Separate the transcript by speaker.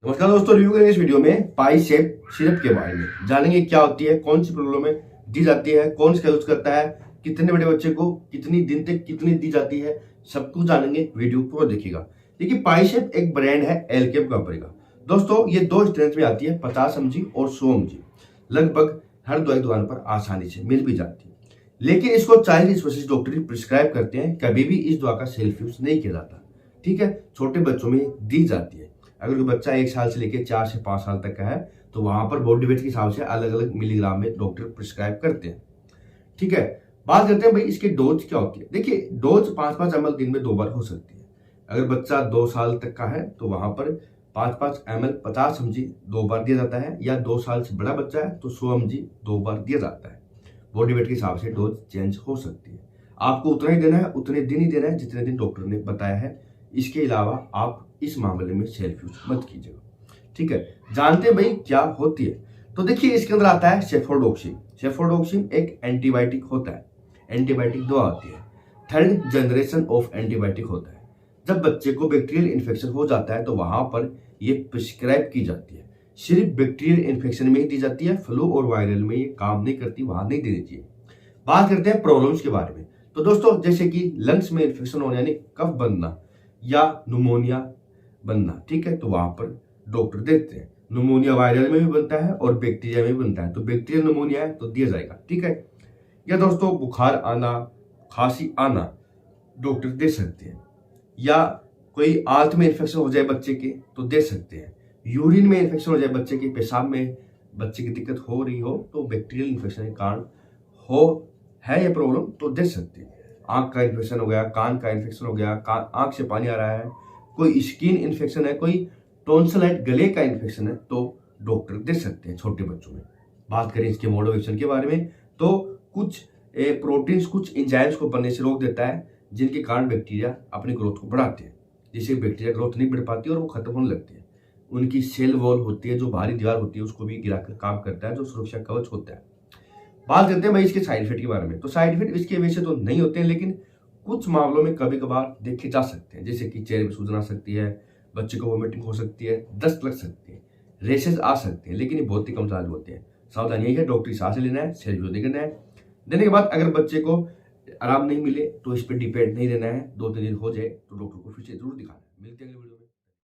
Speaker 1: नमस्कार दोस्तों, रिव्यू करेंगे इस वीडियो में पाई शेप सिरप के बारे में। जानेंगे क्या होती है, कौन सी प्रॉब्लम में दी जाती है, कौन इसका यूज करता है, कितने बड़े बच्चे को कितनी दिन तक कितनी दी जाती है, सब कुछ जानेंगे। वीडियो पूरा देखिएगा। देखिए, पाई शेप एक ब्रांड है एलकेम कंपनी का। दोस्तों, ये दो स्ट्रेंथ में आती है, 50 mg और 100 mg। लगभग हर दवाई दुकान पर आसानी से मिल भी जाती है, लेकिन इसको चाइल्ड स्पेशलिस्ट डॉक्टर प्रिस्क्राइब करते हैं। कभी भी इस दवा का सेल्फ यूज नहीं किया जाता। ठीक है, छोटे बच्चों में दी जाती है। अगर कोई बच्चा 1 साल से लेकर 4 से 5 साल तक का है तो वहां पर बॉडी वेट के हिसाब से अलग अलग मिलीग्राम में डॉक्टर प्रिस्क्राइब करते हैं। ठीक है, बात करते हैं भाई इसकी डोज क्या होती है। देखिए, डोज 5-5 ml दिन में 2 बार हो सकती है। अगर बच्चा 2 साल तक का है तो वहां पर 5-5 ml 50 mg 2 बार दिया जाता है, या 2 साल से बड़ा बच्चा है तो 100 mg 2 बार दिया जाता है। बॉडी वेट के हिसाब से डोज चेंज हो सकती है। आपको उतना ही देना है, उतने दिन ही देना है जितने दिन डॉक्टर ने बताया है। इसके अलावा आप इस मामले में सेल्फ यूज मत कीजिएगा। ठीक है, जानते हैं भाई क्या होती है। तो देखिए, इसके अंदर आता है सेफोडोक्सिन। सेफोडोक्सिन एक एंटीबायोटिक होता है, एंटीबायोटिक दवा होती है। 3rd जनरेशन ऑफ एंटीबायोटिक होता है। जब बच्चे को बैक्टीरियल इन्फेक्शन हो जाता है तो वहां पर यह प्रिस्क्राइब की जाती है। सिर्फ बैक्टीरियल इन्फेक्शन में ही दी जाती है, फ्लू और वायरल में ये काम नहीं करती, वहां नहीं देनी चाहिए। बात करते हैं प्रॉब्लम्स के बारे में। तो दोस्तों, जैसे कि लंग्स में इन्फेक्शन होना यानी कफ बनना या न्यूमोनिया बनना, ठीक है, तो वहां पर डॉक्टर देते हैं। न्यूमोनिया वायरल में भी बनता है और बैक्टीरिया में भी बनता है, तो बैक्टीरियल न्यूमोनिया है तो दिया जाएगा। ठीक है, या दोस्तों बुखार आना, खांसी आना डॉक्टर दे सकते हैं, या कोई आंत में इन्फेक्शन हो जाए बच्चे के तो दे सकते हैं। यूरिन में इन्फेक्शन हो जाए बच्चे के, पेशाब में बच्चे की दिक्कत हो रही हो तो बैक्टीरियल इन्फेक्शन के कारण हो है ये प्रॉब्लम तो दे सकते हैं। आंख का इन्फेक्शन हो गया, कान का इन्फेक्शन हो गया, आंख से पानी आ रहा है, कोई स्किन इन्फेक्शन है, कोई टॉन्सिलाइट गले का इन्फेक्शन है तो डॉक्टर दे सकते हैं छोटे बच्चों में। बात करें इसके मोड ऑफ एक्शन के बारे में तो कुछ प्रोटीन्स कुछ एंजाइम्स को बनने से रोक देता है, जिनके कारण बैक्टीरिया अपनी ग्रोथ को बढ़ाते हैं। जिससे बैक्टीरिया ग्रोथ नहीं बढ़ पाती और वो खत्म होने लगती है। उनकी सेल वॉल होती है, जो बाहरी दीवार होती है, उसको भी गिराकर काम करता है, जो सुरक्षा कवच होता है। बात करते हैं भाई इसके साइड इफेक्ट के बारे में। तो साइड इफेक्ट इसके वजह से तो नहीं होते हैं, लेकिन कुछ मामलों में कभी कभार देखे जा सकते हैं, जैसे कि चेहरे में सूजन आ सकती है, बच्चे को वोमिटिंग हो सकती है, दस्त लग सकती है, रेशेज आ सकते हैं, लेकिन ये बहुत ही कम चार्ज होते हैं। सावधानी यही है, डॉक्टरी सांस लेना है, सेल्फ यूज नहीं करना है। देने के बाद अगर बच्चे को आराम नहीं मिले तो इस पर डिपेंड नहीं रहना है। 2-3 दिन हो जाए तो डॉक्टर को फिर से जरूर दिखाना है। मिलते हैं अगले वीडियो में।